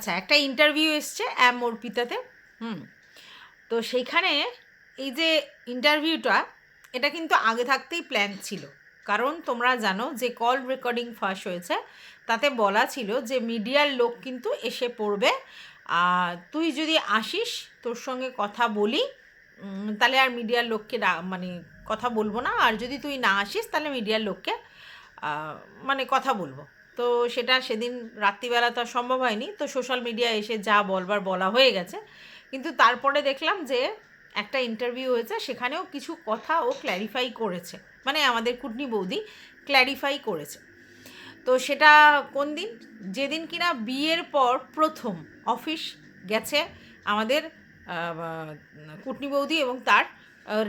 আচ্ছা, একটা ইন্টারভিউ এসছে অ্যাম অর্পিতাতে। তো সেইখানে এই যে ইন্টারভিউটা, এটা কিন্তু আগে থাকতেই প্ল্যান ছিল। কারণ তোমরা জানো যে কল রেকর্ডিং ফাঁস হয়েছে, তাতে বলা ছিল যে মিডিয়ার লোক কিন্তু এসে পড়বে, তুই যদি আসিস তোর সঙ্গে কথা বলি, তাহলে আর মিডিয়ার লোককে মানে কথা বলবো না, আর যদি তুই না আসিস তাহলে মিডিয়ার লোককে মানে কথা বলবো। তো সেটা সেদিন রাত্রিবেলা তো সম্ভব হয়নি, তো সোশ্যাল মিডিয়া এসে যা বলবার বলা হয়ে গেছে। কিন্তু তারপরে দেখলাম যে একটা ইন্টারভিউ হয়েছে, সেখানেও কিছু কথা ও ক্ল্যারিফাই করেছে, মানে আমাদের কুটনি বৌদি ক্ল্যারিফাই করেছে। তো সেটা কোন দিন? যেদিন কিনা বিয়ের পর প্রথম অফিস গেছে আমাদের কুটনি বৌদি এবং তার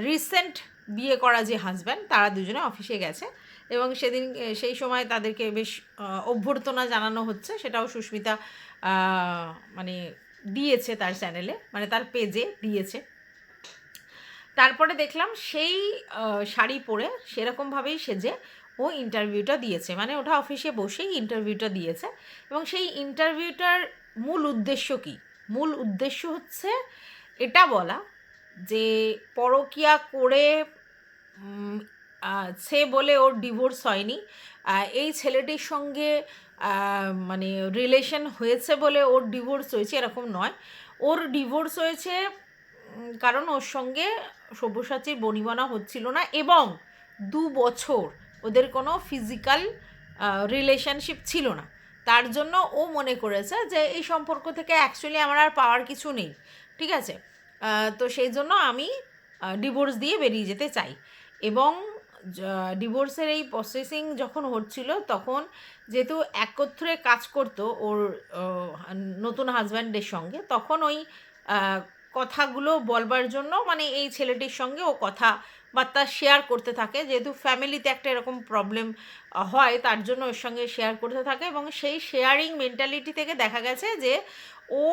রিসেন্ট বিয়ে করা যে হাজব্যান্ড, তারা দুজনে অফিসে গেছে। এবং সেদিন সেই সময় তাদেরকে বেশ অভ্যর্থনা জানানো হচ্ছে, সেটাও সুস্মিতা মানে দিয়েছে তার চ্যানেলে, মানে তার পেজে দিয়েছে। তারপরে দেখলাম সেই শাড়ি পরে সেরকমভাবেই সেজে ও ইন্টারভিউটা দিয়েছে, মানে ওটা অফিসে বসেই ইন্টারভিউটা দিয়েছে। এবং সেই ইন্টারভিউটার মূল উদ্দেশ্য কী? মূল উদ্দেশ্য হচ্ছে এটা বলা যে পরকীয়া করে সে বলে ওর ডিভোর্স হয়নি, এই ছেলেটির সঙ্গে মানে রিলেশন হয়েছে বলে ওর ডিভোর্স হয়েছে, এরকম নয়। ওর ডিভোর্স হয়েছে কারণ ওর সঙ্গে সব্যসাচীর বনিবনা হচ্ছিল না, এবং 2 বছর ওদের কোনো ফিজিক্যাল রিলেশনশিপ ছিল না। তার জন্য ও মনে করেছে যে এই সম্পর্ক থেকে অ্যাকচুয়ালি আমার আর পাওয়ার কিছু নেই, ঠিক আছে, তো সেই জন্য আমি ডিভোর্স দিয়ে বেরিয়ে যেতে চাই। এবং ডিভোর্সের এই প্রসেসিং যখন হচ্ছিল, তখন যেহেতু একত্রে কাজ করতো ওর নতুন হাজব্যান্ডের সঙ্গে, তখন ওই কথাগুলো বলবার জন্য মানে এই ছেলেটির সঙ্গে ও কথাবার্তা শেয়ার করতে থাকে, যেহেতু ফ্যামিলিতে একটা এরকম প্রবলেম হয়, তার জন্য ওর সঙ্গে শেয়ার করতে থাকে। এবং সেই শেয়ারিং মেন্টালিটি থেকে দেখা গেছে যে ও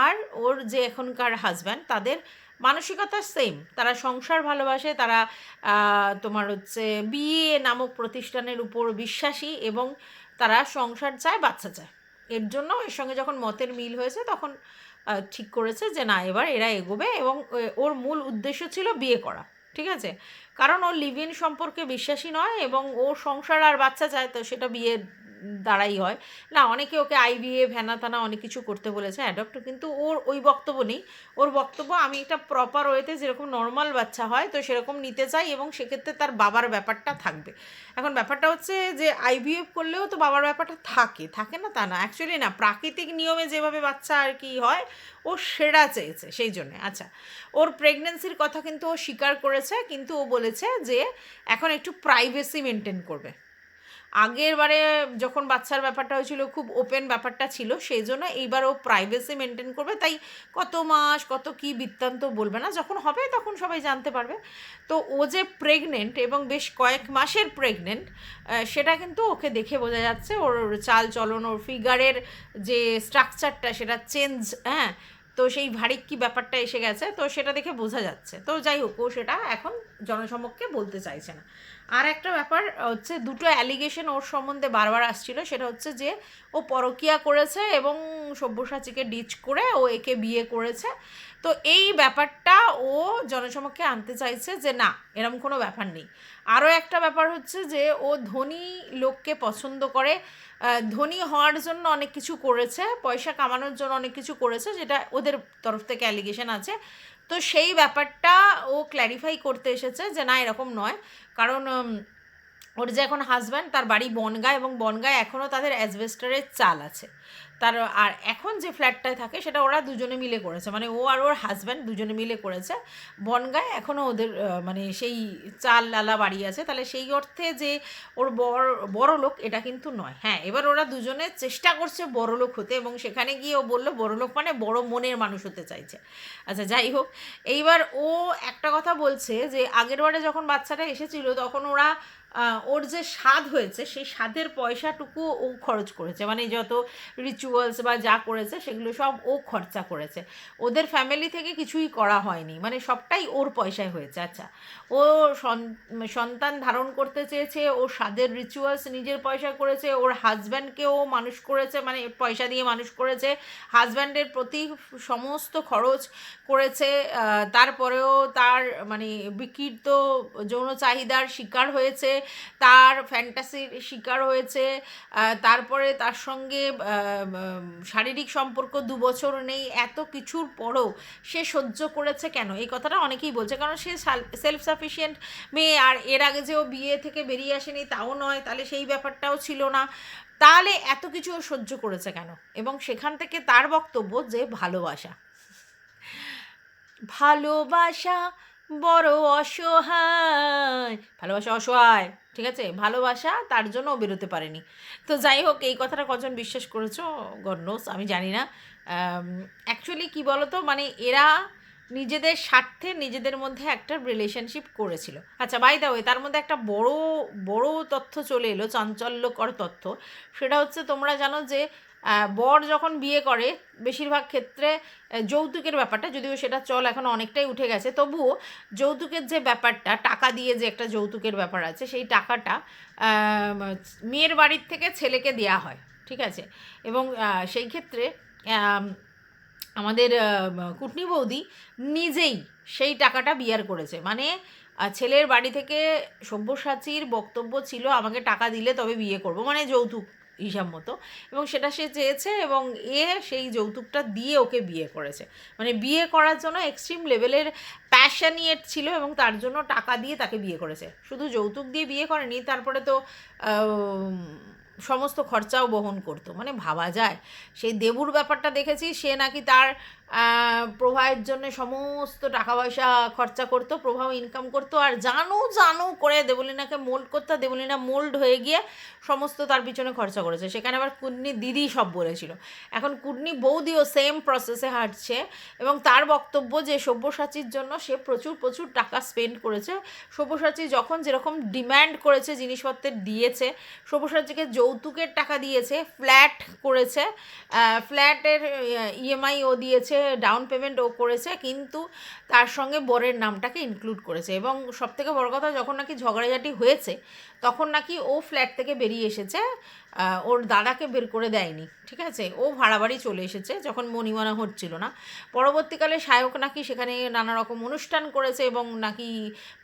আর ওর যে এখনকার হাজব্যান্ড, তাদের মানসিকতা সেম, তারা সংসার ভালোবাসে, তারা তোমার হচ্ছে বিয়ে নামক প্রতিষ্ঠানের উপর বিশ্বাসী, এবং তারা সংসার চায়, বাচ্চা চায়। এর জন্য এর সঙ্গে যখন মতের মিল হয়েছে, তখন ঠিক করেছে যে না, এবার এরা এগোবে। এবং ওর মূল উদ্দেশ্য ছিল বিয়ে করা, ঠিক আছে, কারণ ও লিভ ইন সম্পর্কে বিশ্বাসী নয়, এবং ও সংসার আর বাচ্চা চায়, তো সেটা বিয়ের দ্বারাই হয় না। অনেকে ওকে আইভিএফ হ্যানা তানা অনেক কিছু করতে বলেছে, অ্যাডপ্ট, কিন্তু ওর ওই বক্তব্য নেই। ওর বক্তব্য আমি একটা প্রপার ওয়েতে যেরকম নর্মাল বাচ্চা হয় তো সেরকম নিতে চাই, এবং সেক্ষেত্রে তার বাবার ব্যাপারটা থাকবে। এখন ব্যাপারটা হচ্ছে যে আইভিএফ করলেও তো বাবার ব্যাপারটা থাকে না তা না, অ্যাকচুয়ালি না, প্রাকৃতিক নিয়মে যেভাবে বাচ্চা আর কি হয়, ও সেরা চেয়েছে সেই জন্যে। আচ্ছা, ওর প্রেগনেন্সির কথা কিন্তু ও স্বীকার করেছে, কিন্তু ও বলেছে যে এখন একটু প্রাইভেসি মেনটেন করবে। আগের বারে যখন বাচ্চার ব্যাপারটা হয়েছিল খুব ওপেন ব্যাপারটা ছিল, সেই জন্য এইবার ও প্রাইভেসি মেনটেন করবে, তাই কত মাস কত কী বৃত্তান্ত বলবে না, যখন হবে তখন সবাই জানতে পারবে। তো ও যে প্রেগনেন্ট এবং বেশ কয়েক মাসের প্রেগনেন্ট, সেটা কিন্তু ওকে দেখে বোঝা যাচ্ছে, ওর চাল চলন, ওর ফিগারের যে স্ট্রাকচারটা সেটা চেঞ্জ, হ্যাঁ, তো সেই ভারিক্কি ব্যাপারটা এসে গেছে, তো সেটা দেখে বোঝা যাচ্ছে। তো যাই হোক, ও সেটা এখন জনসমক্ষে বলতে চাইছে না। আর একটা ব্যাপার হচ্ছে, দুটো অ্যালিগেশন ওর সম্বন্ধে বারবার আসছিল, সেটা হচ্ছে যে ও পরকীয়া করেছে এবং সব্যসাচীকে ডিচ করে ও একে বিয়ে করেছে। তো এই ব্যাপারটা ও জনসমক্ষে আনতে চাইছে যে না, এরম কোনো ব্যাপার নেই। আরও একটা ব্যাপার হচ্ছে যে ও ধনী লোককে পছন্দ করে, ধনী হওয়ার জন্য অনেক কিছু করেছে, পয়সা কামানোর জন্য অনেক কিছু করেছে, যেটা ওদের তরফ থেকে অ্যালিগেশন আছে। তো সেই ব্যাপারটা ও ক্ল্যারিফাই করতে এসেছে যে না, এরকম নয়। কারণ ওর যে এখন হাজব্যান্ড, তার বাড়ি বনগাঁ, এবং বনগাঁয় এখনও তাদের অ্যাসবেস্টারের চাল আছে। তার আর এখন যে ফ্ল্যাটটায় থাকে সেটা ওরা দুজনে মিলে করেছে, মানে ও আর ওর হাজব্যান্ড দুজনে মিলে করেছে। বনগাঁয় এখনও ওদের মানে সেই চাল লালা বাড়ি আছে, তাহলে সেই অর্থে যে ওর বড় লোক এটা কিন্তু নয়। হ্যাঁ, এবার ওরা দুজনে চেষ্টা করছে বড় লোক হতে, এবং সেখানে গিয়ে ও বললো বড় লোক মানে বড় মনের মানুষ হতে চাইছে। আচ্ছা, যাই হোক, এইবার ও একটা কথা বলছে যে আগের বারে যখন বাচ্চাটা এসেছিল তখন ওরা ওর যে স্বাদ হয়েছে সেই স্বাদের পয়সাটুকু ও খরচ করেছে, মানে যত রিচুয়ালস বা যা করেছে সেগুলো সব ও খরচা করেছে, ওদের ফ্যামিলি থেকে কিছুই করা হয়নি, মানে সবটাই ওর পয়সায় হয়েছে। আচ্ছা, ও সন্তান ধারণ করতে চেয়েছে, ও স্বাদের রিচুয়ালস নিজের পয়সা করেছে, ওর হাজব্যান্ডকেও মানুষ করেছে, মানে পয়সা দিয়ে মানুষ করেছে, হাজব্যান্ডের প্রতি সমস্ত খরচ করেছে, তারপরেও তার মানে বিকৃত যৌন চাহিদার শিকার হয়েছে, তার ফ্যান্টাসির শিকার হয়েছে, তারপরে তার সঙ্গে শারীরিক সম্পর্ক 2 বছর নেই, এত কিছুর পরও সে সহ্য করেছে কেন? এই কথাটা অনেকেই বলছে, কারণ সে সেলফ সাফিসিয়েন্ট মেয়ে, আর এর আগে যে ও বিয়ে থেকে বেরিয়ে আসেনি তাও নয়, তাহলে সেই ব্যাপারটাও ছিল না, তাহলে এত কিছু ও সহ্য করেছে কেন? এবং সেখান থেকে তার বক্তব্য যে ভালোবাসা, ভালোবাসা বড় অসহায়, ভালোবাসা অসহায়, ঠিক আছে, ভালোবাসা তার জন্য ও বেরোতে পারেনি। তো যাই হোক, এই কথাটা কজন বিশ্বাস করেছো গড নোস, আমি জানি না। অ্যাকচুয়ালি কী বলো তো, মানে এরা নিজেদের স্বার্থে নিজেদের মধ্যে একটা রিলেশনশিপ করেছিল। আচ্ছা, বাই দ্য ওয়ে, তার মধ্যে একটা বড় বড় তথ্য চলে এলো, চাঞ্চল্যকর তথ্য। সেটা হচ্ছে, তোমরা জানো যে বর যখন বিয়ে করে বেশিরভাগ ক্ষেত্রে যৌতুকের ব্যাপারটা, যদিও সেটা চল এখন অনেকটাই উঠে গেছে, তবুও যৌতুকের যে ব্যাপারটা, টাকা দিয়ে যে একটা যৌতুকের ব্যাপার আছে, সেই টাকাটা মেয়ের বাড়ির থেকে ছেলেকে দেয়া হয়, ঠিক আছে। এবং সেই ক্ষেত্রে আমাদের কুটনি বৌদি নিজেই সেই টাকাটা বিয়ার করেছে, মানে ছেলের বাড়ি থেকে সব্যসাচীর বক্তব্য ছিল আমাকে টাকা দিলে তবে বিয়ে করব, মানে যৌতুক হিসাব মতো, এবং সেটা সে চেয়েছে, এবং সেই যৌতুকটা দিয়ে ওকে বিয়ে করেছে, মানে বিয়ে করার জন্য এক্সট্রিম লেভেলের প্যাশনিয়েট ছিল, এবং তার জন্য টাকা দিয়ে তাকে বিয়ে করেছে। শুধু যৌতুক দিয়ে বিয়ে করেনি, তারপরে তো সমস্ত খরচাও বহন করতো, মানে ভাবা যায়। সেই দেবুর ব্যাপারটা দেখেছি, সে নাকি তার প্রভায়ের জন্য সমস্ত টাকা পয়সা খরচা করতো, প্রভাও ইনকাম করতো, আর জানু জানু করে দেবলীনাকে মোল্ড করতো, দেবলীনা মোল্ড হয়ে গিয়ে সমস্ত তার পিছনে খরচা করেছে। সেখানে আবার কুন্নি দিদি সব বলেছিল। এখন কুন্নি বৌদিও সেম প্রসেসে হাঁটছে, এবং তার বক্তব্য যে সব্যসাচীর জন্য সে প্রচুর প্রচুর টাকা স্পেন্ড করেছে। সব্যসাচী যখন যেরকম ডিম্যান্ড করেছে জিনিসপত্রের দিয়েছে, সব্যসাচীকে যৌতুকের টাকা দিয়েছে, ফ্ল্যাট করেছে, ফ্ল্যাটের ইএমআই ও দিয়েছে, ডাউন পেমেন্ট ও করেছে, কিন্তু তার সঙ্গে বরের নামটাকে ইনক্লুড করেছে। এবং সবথেকে বড় কথা, যখন নাকি ঝগড়াঝাটি হয়েছে তখন নাকি ও ফ্ল্যাট থেকে বেরিয়ে এসেছে, ওর দাদাকে বের করে দেয়নি, ঠিক আছে, ও ভাড়া বাড়ি চলে এসেছে যখন মণিমানা হচ্ছিল না। পরবর্তীকালে সায়ক নাকি সেখানে নানা রকম অনুষ্ঠান করেছে, এবং নাকি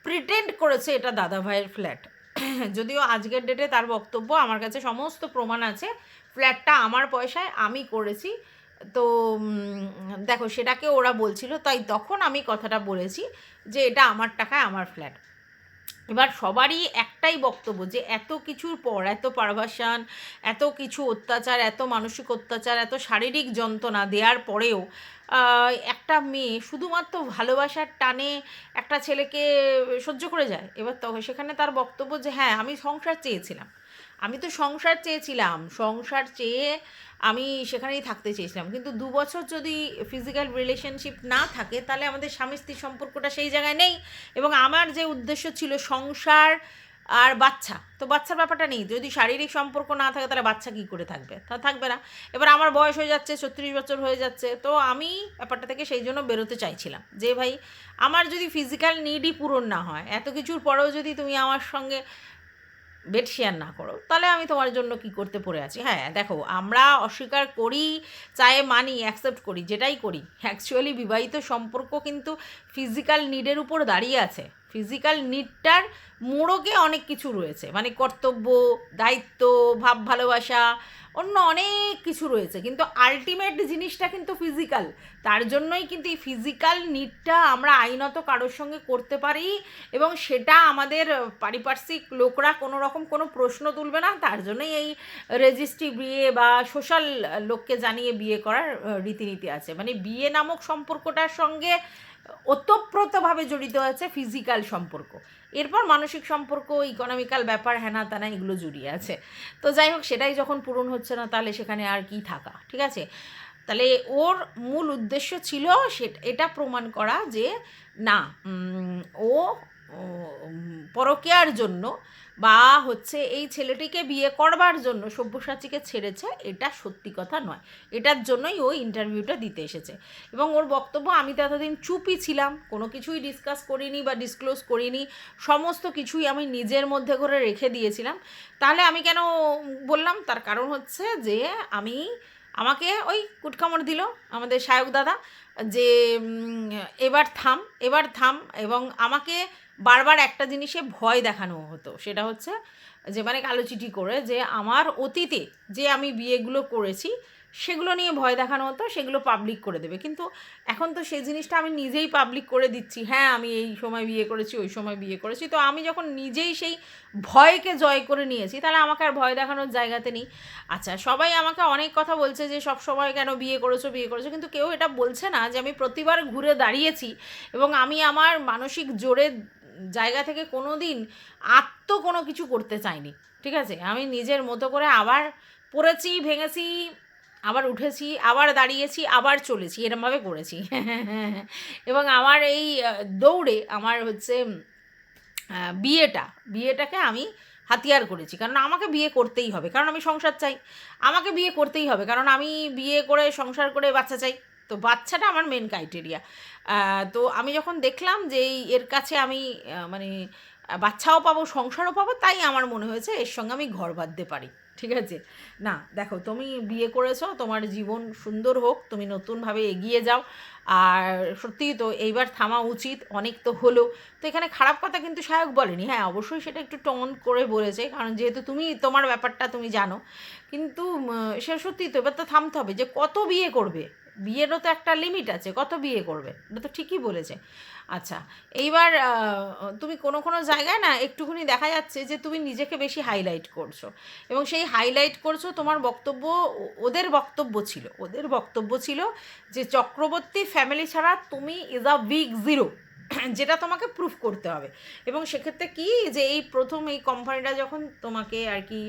প্রিটেন্ড করেছে এটা দাদা ভাইয়ের ফ্ল্যাট, যদিও আজকের ডেটে তার বক্তব্য আমার কাছে সমস্ত প্রমাণ আছে, ফ্ল্যাটটা আমার পয়সায় আমি করেছি। তো দেখো, সেটাকে ওরা বলছিল, তাই তখন আমি কথাটা বলেছি যে এটা আমার টাকায় আমার ফ্ল্যাট। এবার সবারই একটাই বক্তব্য যে এত কিছুর পর, এত পারভার্সন, এত কিছু অত্যাচার, এত মানসিক অত্যাচার, এত শারীরিক যন্ত্রণা দেওয়ার পরেও একটা মেয়ে শুধুমাত্র ভালোবাসার টানে একটা ছেলেকে সহ্য করে যায়। এবার তো সেখানে তার বক্তব্য যে হ্যাঁ, আমি সংসার চেয়েছিলাম, আমি তো সংসার চেয়েছিলাম, সংসার চেয়ে আমি সেখানেই থাকতে চেয়েছিলাম, কিন্তু 2 বছর যদি ফিজিক্যাল রিলেশনশিপ না থাকে তাহলে আমাদের স্বামী স্ত্রীর সম্পর্কটা সেই জায়গায় নেই। এবং আমার যে উদ্দেশ্য ছিল সংসার আর বাচ্চা, তো বাচ্চার ব্যাপারটা নেই, যদি শারীরিক সম্পর্ক না থাকে তাহলে বাচ্চা কী করে থাকবে? তা থাকবে না। এবার আমার বয়স হয়ে যাচ্ছে, 36 বছর হয়ে যাচ্ছে, তো আমি ব্যাপারটা থেকে সেই জন্য বেরোতে চাইছিলাম যে ভাই, আমার যদি ফিজিক্যাল নিডই পূরণ না হয়, এত কিছুর পরেও যদি তুমি আমার সঙ্গে বেড শেয়ার না করো, তাহলে আমি তোমার জন্য কি করতে পড়ে আছি। হ্যাঁ দেখো, আমরা অস্বীকার করি, চায়ে মানি, অ্যাকসেপ্ট করি, যেটাই করি, অ্যাকচুয়ালি বিবাহিত সম্পর্ক কিন্তু ফিজিক্যাল নিডের উপর দাঁড়িয়ে আছে। ফিজিক্যাল নিডটার মোড়কে অনেক কিছু রয়েছে, মানে কর্তব্য, দায়িত্ব, ভাব, ভালোবাসা, অন্য অনেক কিছু রয়েছে, কিন্তু আলটিমেট জিনিসটা কিন্তু ফিজিক্যাল। তার জন্যই কিন্তু এই ফিজিক্যাল নিডটা আমরা আইনত কারোর সঙ্গে করতে পারি, এবং সেটা আমাদের পারিপার্শ্বিক লোকরা কোনো রকম কোনো প্রশ্ন তুলবে না। তার জন্যই এই রেজিস্ট্রি বিয়ে বা সোশ্যাল লোককে জানিয়ে বিয়ে করার রীতিনীতি আছে, মানে বিয়ে নামক সম্পর্কটার সঙ্গে ওতপ্রোতভাবে জড়িত আছে ফিজিক্যাল সম্পর্ক, এরপর মানসিক সম্পর্ক, ইকোনমিক্যাল ব্যাপার, হ্যানা ত্যানা, এগুলো জড়িয়ে আছে। তো যাই হোক, সেটাই যখন পূরণ হচ্ছে না তাহলে সেখানে আর কি থাকা, ঠিক আছে। তাহলে ওর মূল উদ্দেশ্য ছিল এটা প্রমাণ করা যে না, ও পরকীয়ার জন্য বা হচ্ছে এই ছেলেটিকে বিয়ে করবার জন্য সব্যসাচীকে ছেড়েছে, এটা সত্যি কথা নয়। এটার জন্যই ও ইন্টারভিউটা দিতে এসেছে। এবং ওর বক্তব্য, আমি তো এতদিন চুপই ছিলাম, কোনো কিছুই ডিসকাস করিনি বা ডিসক্লোজ করিনি, সমস্ত কিছুই আমি নিজের মধ্যে করে রেখে দিয়েছিলাম। তাহলে আমি কেন বললাম? তার কারণ হচ্ছে যে আমাকে ওই কুটকামড় দিল আমাদের সায়ক দাদা, যে এবার থাম, এবার থাম। এবং আমাকে বারবার একটা জিনিসে ভয় দেখানো হতো, সেটা হচ্ছে যে মানে কালোচিটি করে, যে আমার অতীতে যে আমি বিয়েগুলো করেছি সেগুলো নিয়ে ভয় দেখানো হতো, সেগুলো পাবলিক করে দেবে। কিন্তু এখন তো সেই জিনিসটা আমি নিজেই পাবলিক করে দিচ্ছি, হ্যাঁ আমি এই সময় বিয়ে করেছি, ওই সময় বিয়ে করেছি। তো আমি যখন নিজেই সেই ভয়কে জয় করে নিয়েছি, তাহলে আমাকে আর ভয় দেখানোর জায়গাতে নেই। আচ্ছা, সবাই আমাকে অনেক কথা বলছে যে সব সময় কেন বিয়ে করেছো, কিন্তু কেউ এটা বলছে না যে আমি প্রতিবার ঘুরে দাঁড়িয়েছি এবং আমি আমার মানসিক জোরের জায়গা থেকে কোনো দিন কোনো কিছু করতে চাইনি। ঠিক আছে, আমি নিজের মতো করে আবার পড়েছি, ভেঙেছি, আবার উঠেছি, আবার দাঁড়িয়েছি, আবার চলেছি, এরমভাবে করেছি। এবং আমার এই দৌড়ে আমার হচ্ছে বিয়েটাকে আমি হাতিয়ার করেছি, কারণ আমাকে বিয়ে করতেই হবে, কারণ আমি সংসার চাই। আমাকে বিয়ে করতেই হবে কারণ আমি বিয়ে করে সংসার করে বাচ্চা চাই। তো বাচ্চাটা আমার মেন ক্রাইটেরিয়া। তো আমি যখন দেখলাম যে এর কাছে আমি মানে বাচ্চাও পাবো, সংসারও পাবো, তাই আমার মনে হয়েছে এর সঙ্গে আমি ঘর বাঁধতে পারি। ঠিক আছে, না দেখো, তুমি বিয়ে করেছো, তোমার জীবন সুন্দর হোক, তুমি নতুনভাবে এগিয়ে যাও। আর সত্যিই তো এইবার থামা উচিত, অনেক তো হলো। তো এখানে খারাপ কথা কিন্তু সায়ক বলেনি, হ্যাঁ অবশ্যই সেটা একটু টোন করে বলেছে, কারণ যেহেতু তুমি তোমার ব্যাপারটা তুমি জানো। কিন্তু সে সত্যিই তো এবার তো থামতে হবে, যে কত বিয়ে করবে, বিয়েরও তো একটা লিমিট আছে, কত বিয়ে করবে, এটা তো ঠিকই বলেছে। আচ্ছা, এইবার তুমি কোনো কোনো জায়গায় না একটুখানি দেখা যাচ্ছে যে তুমি নিজেকে বেশি হাইলাইট করছো, এবং সেই হাইলাইট করছো তোমার বক্তব্য, ওদের বক্তব্য ছিল যে চক্রবর্তী ফ্যামিলি ছাড়া তুমি ইজ আ বিগ জিরো, যেটা তোমাকে প্রুফ করতে হবে। এবং সেক্ষেত্রে কি, যে এই প্রথম এই কোম্পানিটা যখন তোমাকে আর কি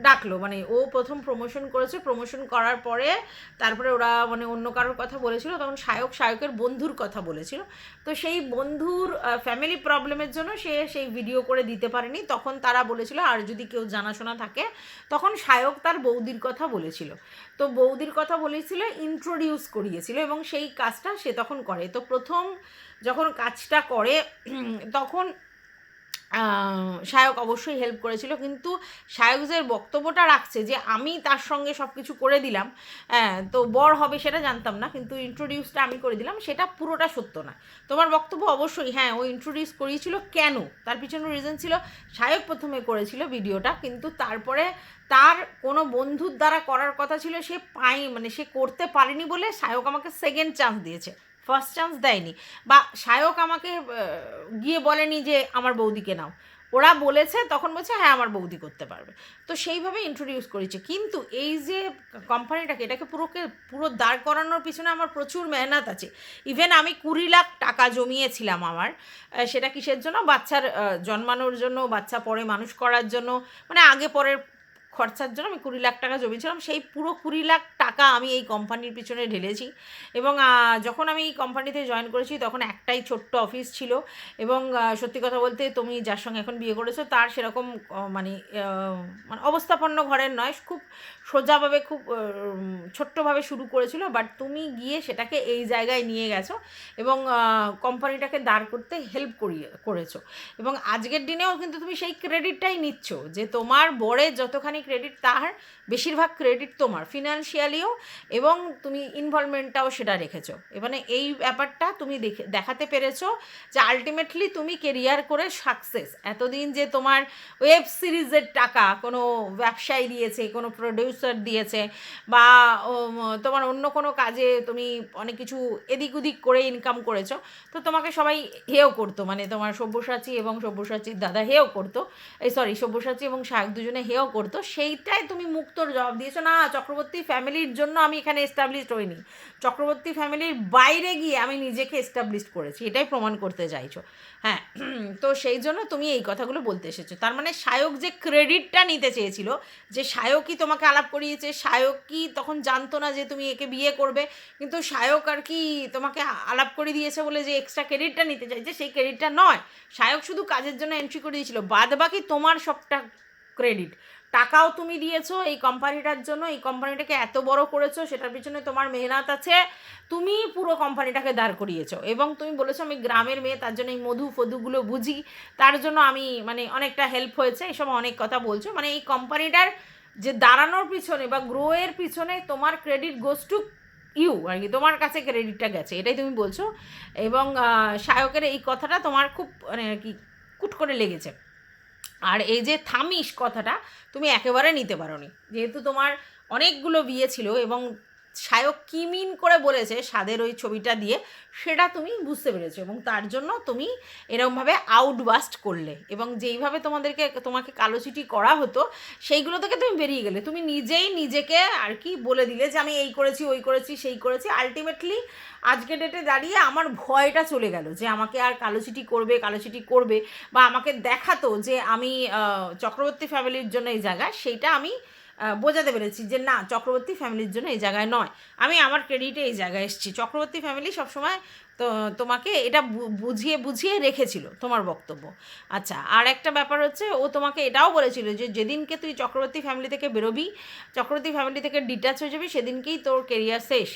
ডাকলো, মানে ও প্রথম প্রমোশন করেছে, প্রমোশন করার পরে তারপরে ওরা মানে অন্য কারোর কথা বলেছিল, তখন সায়কের বন্ধুর কথা বলেছিল। তো সেই বন্ধুর ফ্যামিলি প্রবলেমের জন্য সে সেই ভিডিও করে দিতে পারেনি, তখন তারা বলেছিল আর যদি কেউ জানাশোনা থাকে, তখন সায়ক তার বৌদির কথা বলেছিল। তো বৌদির কথা বলেছিল, ইন্ট্রোডিউস করিয়েছিল, এবং সেই কাজটা সে তখন করে। তো প্রথম যখন কাজটা করে তখন সায়ক অবশ্যই হেল্প করেছিল, কিন্তু সায়ক যে বক্তব্যটা রাখছে যে আমি তার সঙ্গে সব কিছু করে দিলাম, তো বর হবে সেটা জানতাম না, কিন্তু ইন্ট্রোডিউসটা আমি করে দিলাম, সেটা পুরোটা সত্য না। তোমার বক্তব্য অবশ্যই, হ্যাঁ ও ইন্ট্রোডিউস করিয়েছিল, কেন, তার পিছনে রিজন ছিল, সায়ক প্রথমে করেছিল ভিডিওটা, কিন্তু তারপরে তার কোনো বন্ধুর দ্বারা করার কথা ছিল, সে মানে সে করতে পারেনি বলে সায়ক আমাকে সেকেন্ড চান্স দিয়েছে, ফার্স্ট চান্স দেয়নি। বা সায়ক আমাকে গিয়ে বলেনি যে আমার বৌদিকে নাও, ওরা বলেছে, তখন বলছে হ্যাঁ আমার বৌদি করতে পারবে। তো সেইভাবে ইন্ট্রোডিউস করেছে। কিন্তু এই যে কোম্পানিটাকে, এটাকে পুরো দাঁড় করানোর পিছনে আমার প্রচুর মেহনত আছে। ইভেন আমি 20 লাখ টাকা জমিয়েছিলাম আমার, সেটা কিসের জন্য, বাচ্চার জন্মানোর জন্য, বাচ্চা পরে মানুষ করার জন্য, মানে আগে পরের খরচার জন্য আমি 20 লাখ টাকা জমিয়েছিলাম। সেই পুরো 20 লাখ টাকা আমি এই কোম্পানির পিছনে ঢেলেছি। এবং যখন আমি এই কোম্পানিতে জয়েন করেছি তখন একটাই ছোট্ট অফিস ছিল, এবং সত্যি কথা বলতে তুমি যার সঙ্গে এখন বিয়ে করেছো তার সেরকম মানে অবস্থাপন্ন ঘরের নয়, খুব সোজাভাবে, খুব ছোট্টভাবে শুরু করেছিল, বাট তুমি গিয়ে সেটাকে এই জায়গায় নিয়ে গেছো এবং কোম্পানিটাকে দাঁড় করতে হেল্প করেছো। এবং আজকের দিনেও কিন্তু তুমি সেই ক্রেডিটটাই নিচ্ছ, যে তোমার বরের যতখানি ক্রেডিট, তার বেশিরভাগ ক্রেডিট তোমার, ফিনান্সিয়ালিও, এবং তুমি ইনভলভমেন্টটাও সেটা রেখেছো। এবারে এই ব্যাপারটা তুমি দেখাতে পেরেছো যে আলটিমেটলি তুমি কেরিয়ার করে সাকসেস। এতদিন যে তোমার ওয়েব সিরিজের টাকা কোনো ব্যবসায়ী দিয়েছে, কোনো প্রডিউসার দিয়েছে, বা তোমার অন্য কোনো কাজে তুমি অনেক কিছু এদিক ওদিক করে ইনকাম করেছো, তো তোমাকে সবাই হেও করতো, মানে তোমার সব্যসাচী এবং সব্যসাচীর দাদা হেও করতো, সব্যসাচী এবং সায়ক দুজনে হেও করতো, সেইটাই তুমি মুক্তর জবাব দিয়েছো, না চক্রবর্তী ফ্যামিলির জন্য আমি এখানে এস্টাবলিশড হইনি, চক্রবর্তী ফ্যামিলির বাইরে গিয়ে আমি নিজেকে এস্টাবলিশড করেছি, এটাই প্রমাণ করতে চাইছো। হ্যাঁ, তো সেই জন্য তুমি এই কথাগুলো বলতে এসেছো। তার মানে সায়ক যে ক্রেডিটটা নিতে চেয়েছিল, যে সায়কই তোমাকে আলাপ করিয়েছে। সায়ক কি তখন জানতো না যে তুমি একে বিয়ে করবে, কিন্তু সায়ক আর কি তোমাকে আলাপ করে দিয়েছে বলে যে এক্সট্রা ক্রেডিটটা নিতে চাইছে, সেই ক্রেডিটটা নয়। সায়ক শুধু কাজের জন্য এন্ট্রি করে দিয়েছিল, বাদ বাকি তোমার সবটা ক্রেডিট। টাকাও তুমি দিয়েছো এই কোম্পানিটার জন্য, এই কোম্পানিটাকে এত বড় করেছো, সেটার পিছনে তোমার মেহনত আছে। তুমি পুরো কোম্পানিটাকে দাঁড় করিয়েছো, এবং তুমি বলেছো আমি গ্রামের মেয়ে, তার জন্য এই মধু ফধুগুলো বুঝি, তার জন্য আমি মানে অনেকটা হেল্প হয়েছে, এসব অনেক কথা বলছো। মানে এই কোম্পানিটার যে দাঁড়ানোর পিছনে বা গ্রোয়ের পিছনে তোমার ক্রেডিট গোজ টু ইউ আর কি, তোমার কাছে ক্রেডিটটা গেছে, এটাই তুমি বলছো। এবং সায়কের এই কথাটা তোমার খুব মানে আর কি কুট করে লেগেছে। আর এই যে থামিস কথাটা তুমি একেবারে নিতে পারোনি, যেহেতু তোমার অনেকগুলো বিয়ে ছিল এবং সায়ক কী মিন করে বলেছে স্বাদের ওই ছবিটা দিয়ে, সেটা তুমি বুঝতে পেরেছো, এবং তার জন্য তুমি এরকমভাবে আউটবাস্ট করলে, এবং যেইভাবে তোমাকে কালোচিটি করা হতো সেইগুলো থেকে তুমি বেরিয়ে গেলে। তুমি নিজেই নিজেকে আর কি বলে দিলে যে আমি এই করেছি, ওই করেছি, সেই করেছি। আলটিমেটলি আজকে ডেটে দাঁড়িয়ে আমার ভয়টা চলে গেল যে আমাকে আর কালোচিটি করবে, বা আমাকে দেখাতো যে আমি চক্রবর্তী ফ্যামিলির জন্য এই জায়গায়, সেইটা আমি বোঝাতে পেরেছি যে না, চক্রবর্তী ফ্যামিলির জন্য এই জায়গায় নয়, আমি আমার ক্রেডিটে এই জায়গায় এসেছি। চক্রবর্তী ফ্যামিলি সবসময় তো তোমাকে এটা বুঝিয়ে বুঝিয়ে রেখেছিল তোমার বক্তব্য। আচ্ছা, আর একটা ব্যাপার হচ্ছে, ও তোমাকে এটাও বলেছিল যে যেদিনকে তুই চক্রবর্তী ফ্যামিলি থেকে বেরোবি, চক্রবর্তী ফ্যামিলি থেকে ডিটাচ হয়ে যাবি, সেদিনকেই তোর কেরিয়ার শেষ।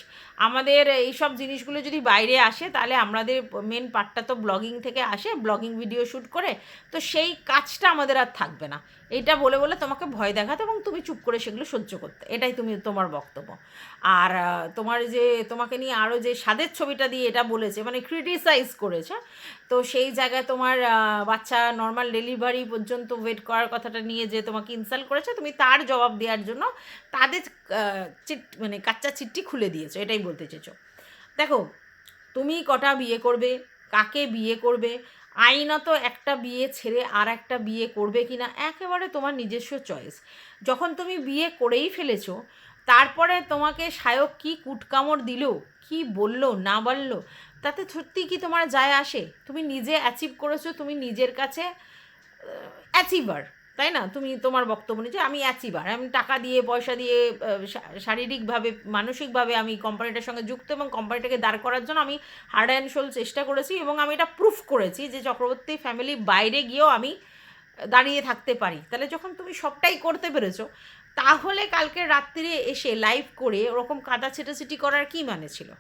আমাদের এইসব জিনিসগুলো যদি বাইরে আসে, তাহলে আমাদের মেন পার্টটা তো ব্লগিং থেকে আসে, ব্লগিং ভিডিও শ্যুট করে, তো সেই কাজটা আমাদের আর থাকবে না। এইটা বলে বলে তোমাকে ভয় দেখাতে এবং তুমি চুপ করে সেগুলো সহ্য করতে, এটাই তোমার বক্তব্য। আর তোমার যে তোমাকে নিয়ে আরও যে স্বাদের ছবিটা দিয়ে এটা বলেছে, মানে ক্রিটিসাইজ করেছে, তো সেই জায়গায় তোমার বাচ্চা নর্মাল ডেলিভারি পর্যন্ত ওয়েট করার কথাটা নিয়ে যে তোমাকে ইনসাল্ট করেছে, তুমি তার জবাব দেওয়ার জন্য তাদের মানে কাচ্চা চিট্টি খুলে দিয়েছো, এটাই বলতে চেয়েছো। দেখো, তুমি কটা বিয়ে করবে, কাকে বিয়ে করবে, আইনত একটা বিয়ে ছেড়ে আর একটা বিয়ে করবে কি না, একেবারে তোমার নিজস্ব চয়েস। যখন তুমি বিয়ে করেই ফেলেছো, তারপরে তোমাকে সায়ক কি কুটকামড় দিল, কি বললো না বললো, তাতে সত্যি কি তোমার যায় আসে? তুমি নিজে অ্যাচিভ করেছো, তুমি নিজের কাছে অ্যাচিভার, তাই না? তুমি তোমার বক্তব্য নিয়ে যে আমি অ্যাচিভার, আমি টাকা দিয়ে পয়সা দিয়ে শারীরিকভাবে মানসিকভাবে আমি কোম্পানিটার সঙ্গে যুক্ত, এবং কোম্পানিটাকে দাঁড় করার জন্য আমি হার্ড অ্যান্ড সোল চেষ্টা করেছি, এবং আমি এটা প্রুফ করেছি যে চক্রবর্তী ফ্যামিলি বাইরে গিয়েও আমি দাঁড়িয়ে থাকতে পারি। তাহলে যখন তুমি সবটাই করতে পেরেছো, তাহলে কালকে রাত্রিরে এসে লাইভ করে ওরকম কাদা ছেটাছেটি করার কী মানে ছিল?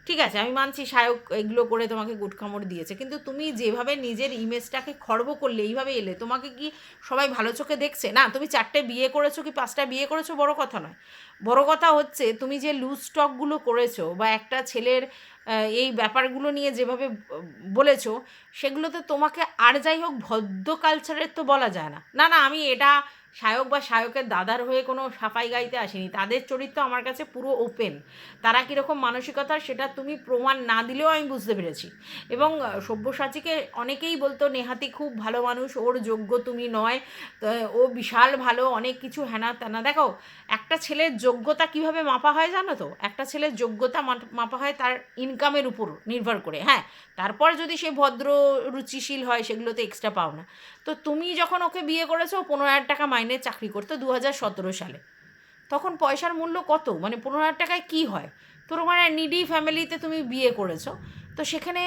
ঠিক আছে, আমি মানছি সায়ক এগুলো করে তোমাকে গুটখামড় দিয়েছে, কিন্তু তুমি যেভাবে নিজের ইমেজটাকে খর্ব করলে, এইভাবে এলে, তোমাকে কি সবাই ভালো চোখে দেখছে? না, তুমি 4টে বিয়ে করেছো কি 5টা বিয়ে করেছো বড় কথা নয়, বড় কথা হচ্ছে তুমি যে লুজ স্টকগুলো করেছো, বা একটা ছেলের এই ব্যাপারগুলো নিয়ে যেভাবে বলেছো, সেগুলোতে তোমাকে আর যাই হোক ভদ্র কালচারের তো বলা যায় না। না না, আমি এটা সায়ক বা সায়কের দাদার হয়ে কোনো সাফাই গাইতে আসিনি, তাদের চরিত্র আমার কাছে পুরো ওপেন, তারা কীরকম মানসিকতার সেটা তুমি প্রমাণ না দিলেও আমি বুঝতে পেরেছি। এবং সব্যসাচীকে অনেকেই বলতো নেহাতি খুব ভালো মানুষ, ওর যোগ্য তুমি নয়, তো ও বিশাল ভালো, অনেক কিছু হ্যানা ত্যানা। দেখো, একটা ছেলের যোগ্যতা কিভাবে মাপা হয় জানো তো? একটা ছেলের যোগ্যতা মাপা হয় তার ইনকামের উপর নির্ভর করে। হ্যাঁ, তারপর যদি সে ভদ্র রুচিশীল হয়, সেগুলো তো এক্সট্রা পাও না। তো তুমি যখন ওকে বিয়ে করেছো, 15,000 টাকা মাইনে চাকরি করতো 2017 সালে, তখন পয়সার মূল্য কত? মানে 15,000 টাকায় কী হয়? তোর মানে নিডি ফ্যামিলিতে তুমি বিয়ে করেছো, তো সেখানে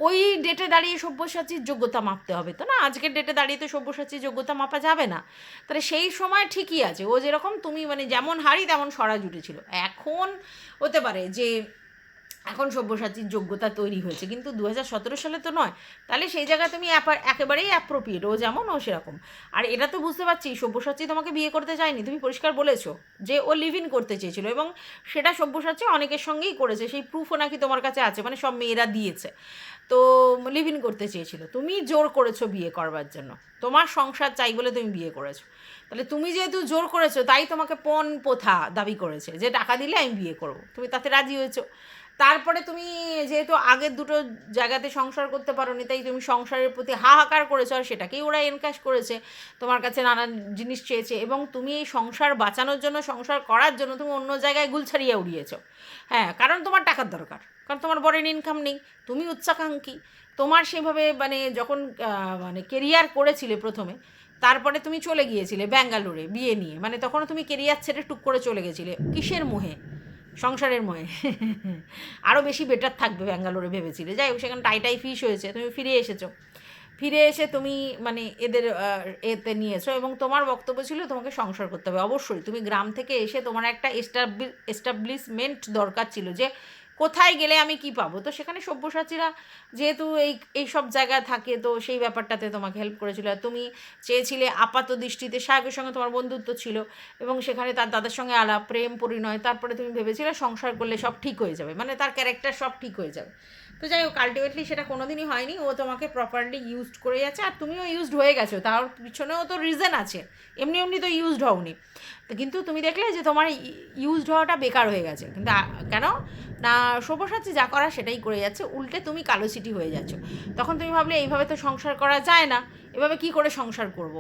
ওই ডেটে দাঁড়িয়ে সব্যসাচীর যোগ্যতা মাপতে হবে তো না? আজকের ডেটে দাঁড়িয়ে তো সব্যসাচীর যোগ্যতা মাপা যাবে না। তাহলে সেই সময় ঠিকই আছে, ও যেরকম, তুমি মানে যেমন হাড়ি তেমন সরা জুটেছিল। এখন হতে পারে যে এখন সব্যসাচীর যোগ্যতা তৈরি হয়েছে, কিন্তু 2017 সালে তো নয়। তাহলে সেই জায়গায় তুমি একেবারেই অ্যাপ্রোপ্রিয়েট, ও যেমন ও সেরকম। আর এটা তো বুঝতে পারছি সব্যসাচী তোমাকে বিয়ে করতে চায়নি, তুমি পরিষ্কার বলেছো যে ও লিভ ইন করতে চেয়েছিল, এবং সেটা সব্যসাচী অনেকের সঙ্গেই করেছে, সেই প্রুফও নাকি তোমার কাছে আছে, মানে সব মেয়েরা দিয়েছে। তো লিভ ইন করতে চেয়েছিল, তুমি জোর করেছো বিয়ে করবার জন্য, তোমার সংসার চাই বলে তুমি বিয়ে করেছো। তাহলে তুমি যেহেতু জোর করেছো, তাই তোমাকে পণ প্রথা দাবি করেছে যে টাকা দিলে আমি বিয়ে করব, তুমি তাতে রাজি হয়েছো। তারপরে তুমি যেহেতু আগের দুটো জায়গাতে সংসার করতে পারোনি, তাই তুমি সংসারের প্রতি হাহাকার করেছো, আর সেটাকেই ওরা এনক্যাশ করেছে, তোমার কাছে নানান জিনিস চেয়েছে, এবং তুমি এই সংসার বাঁচানোর জন্য, সংসার করার জন্য তুমি অন্য জায়গায় গুলছাড়িয়ে উড়িয়েছো। হ্যাঁ, কারণ তোমার টাকার দরকার, কারণ তোমার বরের ইনকাম নেই, তুমি উচ্চাকাঙ্ক্ষী। তোমার সেভাবে মানে যখন মানে কেরিয়ার করেছিলে প্রথমে, তারপরে তুমি চলে গিয়েছিলে ব্যাঙ্গালোরে বিয়ে নিয়ে, মানে তখনও তুমি কেরিয়ার ছেড়ে টুক করে চলে গেছিলে কিসের মোহে? সংসারের মোহে। আরও বেশি বেটার থাকবে ব্যাঙ্গালোরে ভেবেছিলে, যাই হোক সেখানে টাই ফিশ হয়েছে, তুমি ফিরে এসেছো। ফিরে এসে তুমি মানে এদের এতে নিয়েছো এবং তোমার বক্তব্য ছিল তোমাকে সংসার করতে হবে। অবশ্যই তুমি গ্রাম থেকে এসে তোমার একটা এস্টাবলিশমেন্ট দরকার ছিল, যে কোথায় গেলে আমি কি পাবো। তো সেখানে সব্যসাচীরা যেহেতু এই সব জায়গায় থাকে, তো সেই ব্যাপারটাতে তোমাকে হেল্প করেছিল। আর তুমি চেয়েছিলে আপাত দৃষ্টিতে, সাহেবের সঙ্গে তোমার বন্ধুত্ব ছিল এবং সেখানে তার দাদার সঙ্গে আলাপ, প্রেম পরিণয়, তারপরে তুমি ভেবেছিলে সংসার করলে সব ঠিক হয়ে যাবে, মানে তার ক্যারেক্টার সব ঠিক হয়ে যাবে। তো যাই হোক আলটিমেটলি সেটা কোনো দিনই হয়নি। ও তোমাকে প্রপারলি ইউজড করে যাচ্ছে, আর তুমিও ইউজড হয়ে গেছো, তার পিছনেও তো রিজন আছে, এমনি এমনি তো ইউজড হওনি। তো কিন্তু তুমি দেখলে যে তোমার ইউজড হওয়াটা বেকার হয়ে গেছে, কিন্তু কেন না, সব্যসাচী যা করা সেটাই করে যাচ্ছে, উল্টে তুমি কালো চিটি হয়ে যাচ্ছ। তখন তুমি ভাবলে এইভাবে তো সংসার করা যায় না, এভাবে কি করে সংসার করব।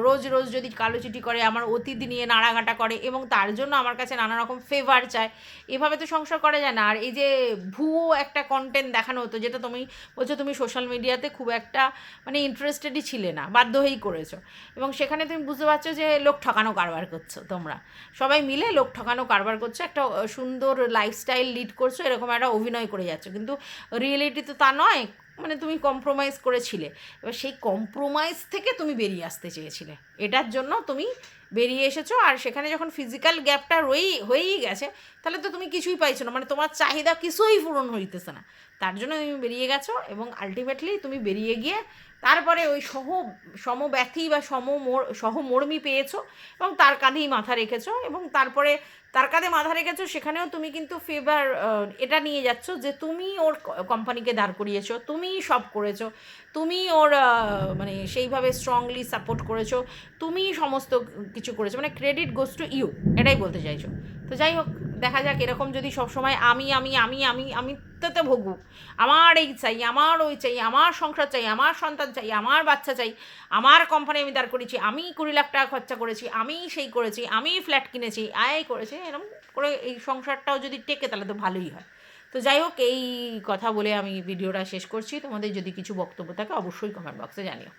রোজ রোজ যদি কালো চিটি করে, আমার অতিথি নিয়ে নাড়াঘাটা করে এবং তার জন্য আমার কাছে নানা রকম ফেভার চায়, এভাবে তো সংসার করা যায় না। আর এই যে ভুয়ো একটা কন্টেন্ট দেখানো হতো, যেটা তুমি বলছো তুমি সোশ্যাল মিডিয়াতে খুব একটা মানে ইন্টারেস্টেডই ছিলে না, বাধ্য হয়েই করেছো, এবং সেখানে তুমি বুঝতে পারছো যে লোক ঠকানো কারবার করছো, তোমরা সবাই মিলে লোক ঠকানো কারবার করছো, একটা সুন্দর লাইফস্টাইল লিড করছো, এরকম একটা অভিনয় করে যাচ্ছ, কিন্তু রিয়েলিটি তো তা নয়। মানে তুমি কম্প্রোমাইজ করেছিলে, এবার সেই কম্প্রোমাইজ থেকে তুমি বেরিয়ে আসতে চেয়েছিলে, এটার জন্য তুমি বেরিয়ে এসেছো। আর সেখানে যখন ফিজিক্যাল গ্যাপটা হয়েই গেছে, তাহলে তো তুমি কিছুই পাইছো না, মানে তোমার চাহিদা কিছুই পূরণ হইতেছে না, তার জন্য তুমি বেরিয়ে গেছো। এবং আলটিমেটলি তুমি বেরিয়ে গিয়ে তারপরে ওই সমব্যথী বা সহমর্মী পেয়েছো এবং তার কাঁধেই মাথা রেখেছো, এবং তারপরে তার কাঁধে মাথা রেখেছো, সেখানেও তুমি কিন্তু ফেভার এটা নিয়ে যাচ্ছ যে তুমি ওর কোম্পানিকে দাঁড় করিয়েছো, তুমিই সব করেছো, তুমি ওর মানে সেইভাবে স্ট্রংলি সাপোর্ট করেছো, তুমিই সমস্ত কিছু করেছো, মানে ক্রেডিট গোস টু ইউ, এটাই বলতে চাইছো। তো যাই হোক, দেখা যাক, এরকম যদি সবসময় আমি তো ভোগু, আমার এই চাই, আমার ওই চাই, আমার সংসার চাই, আমার সন্তান চাই, আমার বাচ্চা চাই, আমার কোম্পানি আমি দাঁড় করেছি, আমি 20 লাখ টাকা খরচা করেছি, আমি সেই করেছি, আমি ফ্ল্যাট কিনেছি, করেছি, এরকম করে এই সংসারটাও যদি টেকে তাহলে তো ভালোই হয়। তো যাই হোক, এই কথা বলে আমি ভিডিওটা শেষ করছি। তোমাদের যদি কিছু বক্তব্য থাকে অবশ্যই কমেন্ট বক্সে জানিও।